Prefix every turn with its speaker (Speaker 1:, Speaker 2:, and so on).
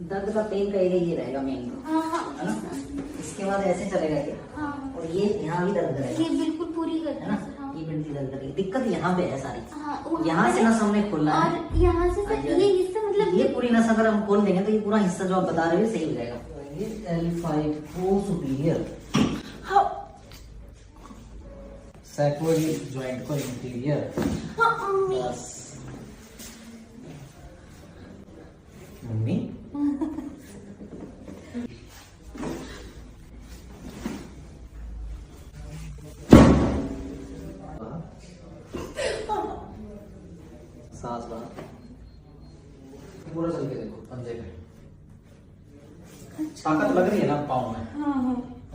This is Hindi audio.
Speaker 1: दर्द का पेन का एरिया ये रहेगा मेन, है ना। इसके बाद ऐसे चलेगा क्या?
Speaker 2: हाँ।
Speaker 1: और ये यहाँ भी दर्द करेगा,
Speaker 2: ये बिल्कुल पूरी
Speaker 1: है ना।
Speaker 2: हाँ।
Speaker 1: ये बिल्कुल दर्द करेगी। दिक्कत यहाँ पे है सारी,
Speaker 2: हाँ,
Speaker 1: यहाँ से नस हमने खोलना है
Speaker 2: और यहाँ से ये हिस्सा मतलब
Speaker 1: ये पूरी नस अगर हम खोल देंगे तो ये पूरा हिस्सा जो आप बता रहे हो सही हो जाएगा। L5 पोस्टीरियर सैक्रोइड जॉइंट को इंटीरियर। बस मम्मी सांस बाहर, पूरा चल के देखो पंजे पे, ताकत लग रही है ना पाँव में।
Speaker 2: हाँ हाँ